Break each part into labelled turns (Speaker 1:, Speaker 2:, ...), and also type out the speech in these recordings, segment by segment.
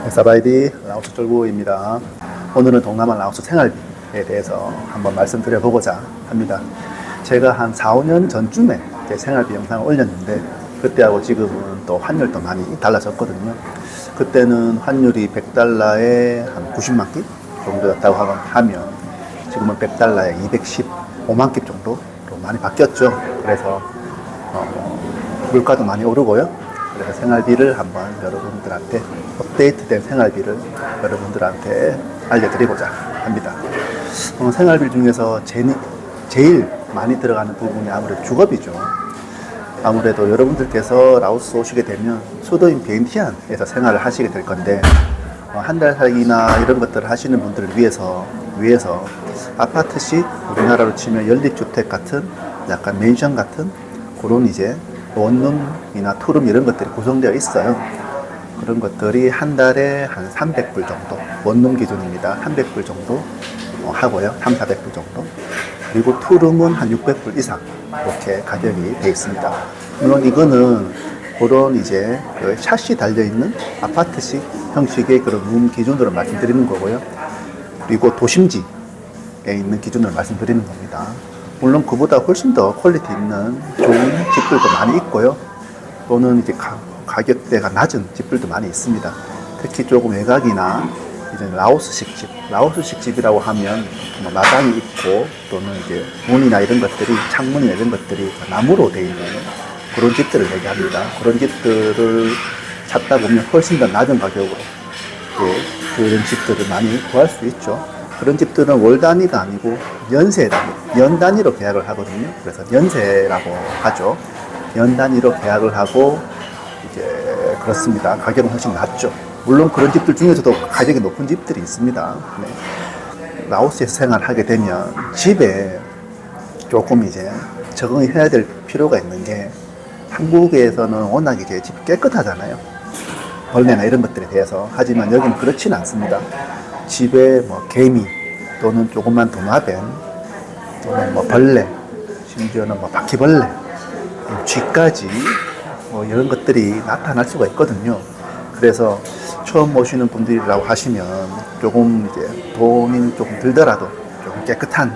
Speaker 1: 사바이디 라오스 쫄구입니다. 오늘은 동남아 라오스 생활비에 대해서 한번 말씀드려보고자 합니다. 제가 한 4, 5년 전쯤에 제 생활비 영상을 올렸는데 그때하고 지금은 또 환율도 많이 달라졌거든요. 그때는 환율이 100달러에 한 90만 깁 정도였다고 하면 지금은 100달러에 215만 깁 정도로 많이 바뀌었죠. 그래서 물가도 많이 오르고요. 그래서 생활비를 한번 여러분들한테 업데이트된 생활비를 여러분들한테 알려드리고자 합니다. 생활비 중에서 제일 많이 들어가는 부분이 아무래도 주거비죠. 아무래도 여러분들께서 라오스 오시게 되면 수도인 비엔티안에서 생활을 하시게 될 건데 한 달 살기나 이런 것들을 하시는 분들을 위해서 아파트식 우리나라로 치면 연립주택 같은 약간 맨션 같은 그런 이제 원룸이나 투룸 이런 것들이 구성되어 있어요. 그런 것들이 한 달에 한 300불 정도, 원룸 기준입니다. 300불 정도 하고요. 3, 400불 정도. 그리고 투룸은 한 600불 이상 이렇게 가격이 되어 있습니다. 물론 이거는 그런 이제 샷이 달려있는 아파트식 형식의 그런 룸 기준으로 말씀드리는 거고요. 그리고 도심지에 있는 기준으로 말씀드리는 겁니다. 물론 그보다 훨씬 더 퀄리티 있는 좋은 집들도 많이 있고요. 또는 이제 가격대가 낮은 집들도 많이 있습니다. 특히 조금 외곽이나 이제 라오스식 집이라고 하면 뭐 마당이 있고 또는 이제 문이나 이런 것들이 창문이나 이런 것들이 나무로 되어 있는 그런 집들을 얘기합니다. 그런 집들을 찾다 보면 훨씬 더 낮은 가격으로 그런 집들을 많이 구할 수 있죠. 그런 집들은 월 단위가 아니고 연 단위로 계약을 하거든요. 그래서 연세라고 하죠. 연 단위로 계약을 하고 이제 그렇습니다. 가격은 훨씬 낮죠. 물론 그런 집들 중에서도 가격이 높은 집들이 있습니다. 네. 라오스에서 생활하게 되면 집에 조금 이제 적응이 해야 될 필요가 있는 게 한국에서는 워낙 이제 집이 깨끗하잖아요. 벌레나 이런 것들에 대해서. 하지만 여기는 그렇지는 않습니다. 집에 뭐 개미 또는 조그만 도마뱀 또는 뭐 벌레 심지어는 뭐 바퀴벌레 쥐까지 뭐 이런 것들이 나타날 수가 있거든요. 그래서 처음 오시는 분들이라고 하시면 조금 이제 돈이 조금 들더라도 조금 깨끗한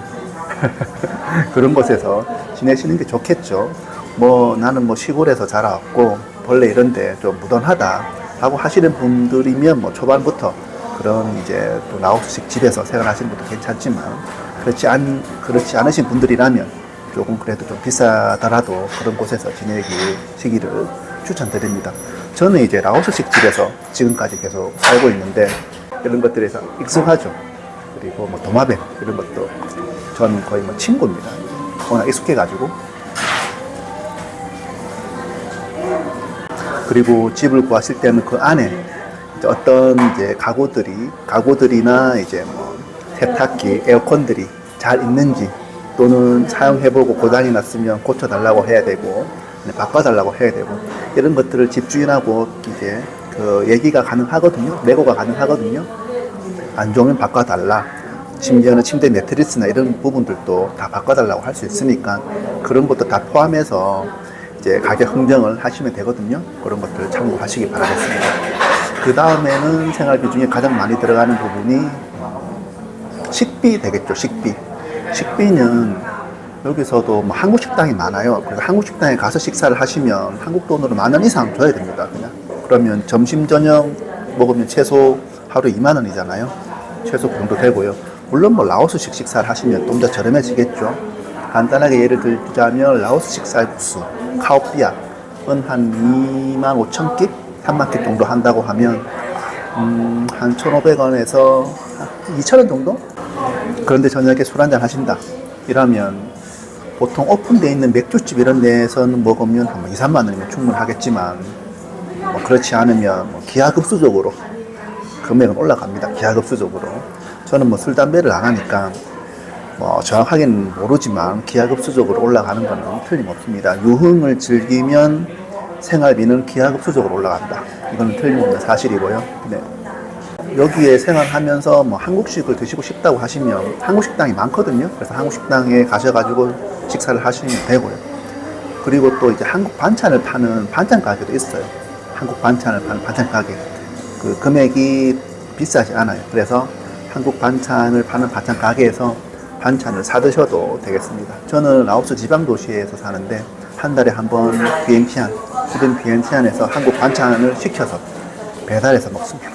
Speaker 1: 그런 곳에서 지내시는 게 좋겠죠. 뭐 나는 뭐 시골에서 자라왔고 벌레 이런데 좀 무던하다 하고 하시는 분들이면 뭐 초반부터 그런 이제 또 라오스식 집에서 생활하시는 것도 괜찮지만 그렇지 않으신 분들이라면 조금 그래도 좀 비싸더라도 그런 곳에서 지내시기를 추천드립니다. 저는 이제 라오스식 집에서 지금까지 계속 살고 있는데 이런 것들에서 익숙하죠. 그리고 뭐 도마뱀 이런 것도 저는 거의 뭐 친구입니다. 워낙 익숙해가지고. 그리고 집을 구하실 때는 그 안에 이제 어떤 이제 가구들이나 이제 뭐 세탁기, 에어컨들이 잘 있는지 또는 사용해보고 고장이 났으면 고쳐달라고 해야 되고 바꿔달라고 해야 되고 이런 것들을 집주인하고 이제 그 얘기가 가능하거든요. 내고가 가능하거든요. 안 좋으면 바꿔달라. 심지어는 침대 매트리스나 이런 부분들도 다 바꿔달라고 할 수 있으니까 그런 것도 다 포함해서 이제 가격 흥정을 하시면 되거든요. 그런 것들을 참고하시기 바라겠습니다. 그 다음에는 생활비 중에 가장 많이 들어가는 부분이 식비 되겠죠. 식비는 여기서도 뭐 한국 식당이 많아요. 그래서 한국 식당에 가서 식사를 하시면 한국 돈으로 10,000원 이상 줘야 됩니다. 그냥. 그러면 점심 저녁 먹으면 최소 하루에 20,000원이잖아요. 최소 그 정도 되고요. 물론 뭐 라오스식 식사를 하시면 좀 더 저렴해지겠죠. 간단하게 예를 들자면 라오스식 쌀국수, 카오피아은 한 25,000깁, 30,000깁 정도 한다고 하면 한 1,500원에서 2,000원 정도? 그런데 저녁에 술 한잔 하신다 이러면 보통 오픈되어 있는 맥주집 이런 데에서는 먹으면 한 2, 3만 원이면 충분하겠지만 뭐 그렇지 않으면 뭐 기하급수적으로 금액은 올라갑니다. 기하급수적으로. 저는 뭐 술, 담배를 안 하니까 뭐 정확하게는 모르지만 기하급수적으로 올라가는 거는 틀림없습니다. 유흥을 즐기면 생활비는 기하급수적으로 올라간다. 이건 틀림없는 사실이고요. 네. 여기에 생활하면서 뭐 한국식을 드시고 싶다고 하시면 한국 식당이 많거든요. 그래서 한국 식당에 가셔가지고 식사를 하시면 되고요. 그리고 또 이제 한국 반찬을 파는 반찬 가게도 있어요. 한국 반찬을 파는 반찬 가게. 그 금액이 비싸지 않아요. 그래서 한국 반찬을 파는 반찬 가게에서 반찬을 사 드셔도 되겠습니다. 저는 라오스 지방 도시에서 사는데 한 달에 한 번 비엔티안, 주변 비엔티안에서 한국 반찬을 시켜서 배달해서 먹습니다.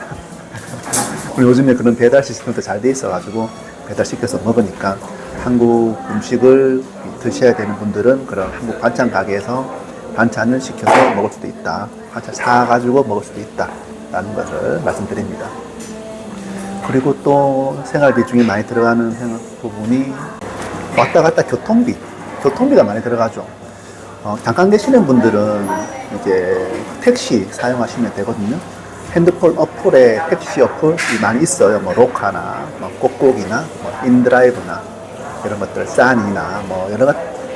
Speaker 1: 요즘에 그런 배달 시스템도 잘 돼 있어가지고 배달시켜서 먹으니까 한국 음식을 드셔야 되는 분들은 그런 한국 반찬 가게에서 반찬을 시켜서 먹을 수도 있다. 반찬 사가지고 먹을 수도 있다. 라는 것을 말씀드립니다. 그리고 또 생활비 중에 많이 들어가는 부분이 왔다 갔다 교통비가 많이 들어가죠. 잠깐 계시는 분들은 이제 택시 사용하시면 되거든요. 핸드폰 어플에 택시 어플이 많이 있어요. 뭐 로카나 뭐 꼭꼭이나 뭐 인드라이브나 이런 것들, 싸니나 뭐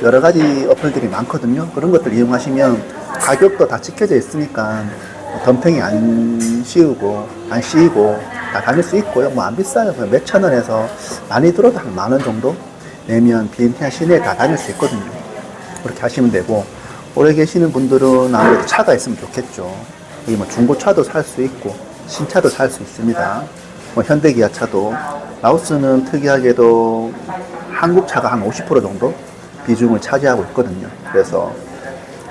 Speaker 1: 여러 가지 어플들이 많거든요. 그런 것들 이용하시면 가격도 다 찍혀져 있으니까 덤탱이 안 씌우고 다 다닐 수 있고요. 뭐 안 비싸요. 몇 천 원에서 많이 들어도 한 10,000원 정도 내면 비엔티안 시내에 다 다닐 수 있거든요. 그렇게 하시면 되고, 오래 계시는 분들은 아무래도 차가 있으면 좋겠죠. 여기 뭐 중고차도 살 수 있고 신차도 살 수 있습니다. 뭐 현대기아차도. 라오스는 특이하게도 한국 차가 한 50% 정도 비중을 차지하고 있거든요. 그래서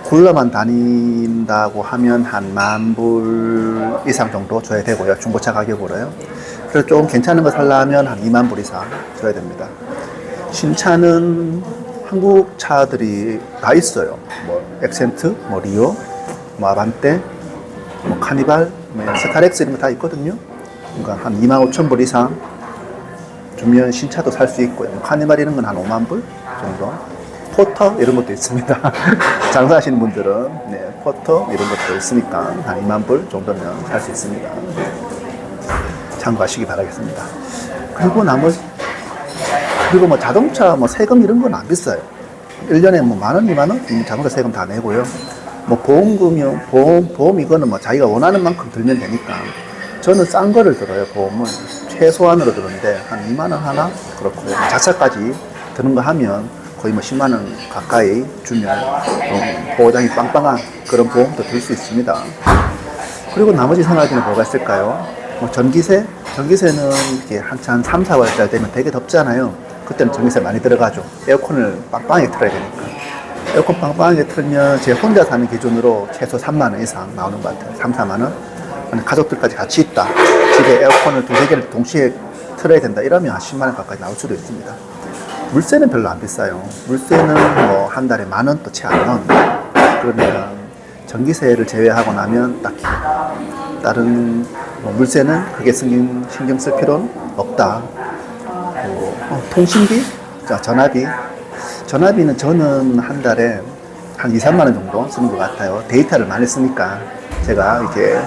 Speaker 1: 굴러만 다닌다고 하면 한 10,000불 이상 정도 줘야 되고요. 중고차 가격으로요. 그래서 좀 괜찮은 거 살려면 한 20,000불 이상 줘야 됩니다. 신차는 한국 차들이 다 있어요. 뭐 엑센트, 뭐 리오, 뭐 아반떼, 뭐 카니발, 뭐 스타렉스 이런 거 다 있거든요. 그러니까 한 25,000불 이상 주면 신차도 살 수 있고요. 카니발 이런 건 한 50,000불 정도. 포터 이런 것도 있습니다. 장사하시는 분들은 포터 이런 것도 있으니까 한 20,000불 정도면 살 수 있습니다. 참고하시기 바라겠습니다. 그리고 뭐 자동차 뭐 세금 이런 건 안 비싸요. 1년에 뭐 10,000원, 20,000원 자동차 세금 다 내고요. 뭐 보험 이거는 뭐 자기가 원하는 만큼 들면 되니까 저는 싼 거를 들어요. 보험은 최소한으로 들었는데 한 20,000원 하나 그렇고 자차까지 드는 거 하면 거의 뭐 100,000원 가까이 주면 보장이 빵빵한 그런 보험도 들 수 있습니다. 그리고 나머지 생활비는 뭐가 있을까요? 뭐 전기세는 이렇게 한참 3, 4월달 되면 되게 덥잖아요. 그때는 전기세 많이 들어가죠. 에어컨을 빵빵하게 틀어야 되니까. 에어컨 빵빵하게 틀면 제 혼자 사는 기준으로 최소 30,000원 이상 나오는 것 같아요. 3, 4만원. 가족들까지 같이 있다. 집에 에어컨을 2-3개를 동시에 틀어야 된다. 이러면 한 10만원 가까이 나올 수도 있습니다. 물세는 별로 안 비싸요. 물세는 뭐 한 달에 10,000원도 채 안 나옵니다. 그러면 전기세를 제외하고 나면 딱히 다른 뭐 물세는 크게 신경 쓸 필요는 없다. 통신비? 전화비는 저는 한 달에 한 2-3만원 정도 쓰는 것 같아요. 데이터를 많이 쓰니까 제가 이렇게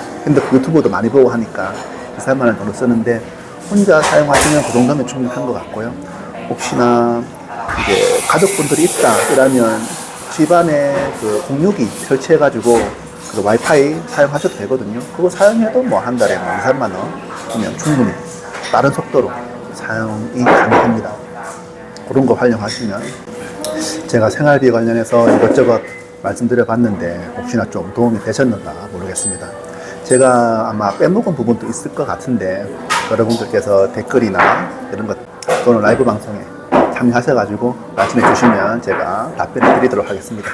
Speaker 1: 유튜브도 많이 보고 하니까 2-3만원 정도 쓰는데 혼자 사용하시면 그 정도면 충분한 것 같고요. 혹시나 이제 가족분들이 있다 이러면 집안에 그 공유기 설치해가지고 그 와이파이 사용하셔도 되거든요. 그거 사용해도 뭐 한 달에 뭐 2-3만원이면 충분히 빠른 속도로 사용이 가능합니다. 그런 거 활용하시면 제가 생활비 관련해서 이것저것 말씀드려 봤는데 혹시나 좀 도움이 되셨는가 모르겠습니다. 제가 아마 빼먹은 부분도 있을 것 같은데 여러분들께서 댓글이나 이런 것 또는 라이브 방송에 참여하셔가지고 말씀해 주시면 제가 답변해 드리도록 하겠습니다.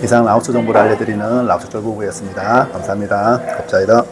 Speaker 1: 이상 라오스 정보를 알려드리는 라오스 쫄보부였습니다. 감사합니다. 감사합니다.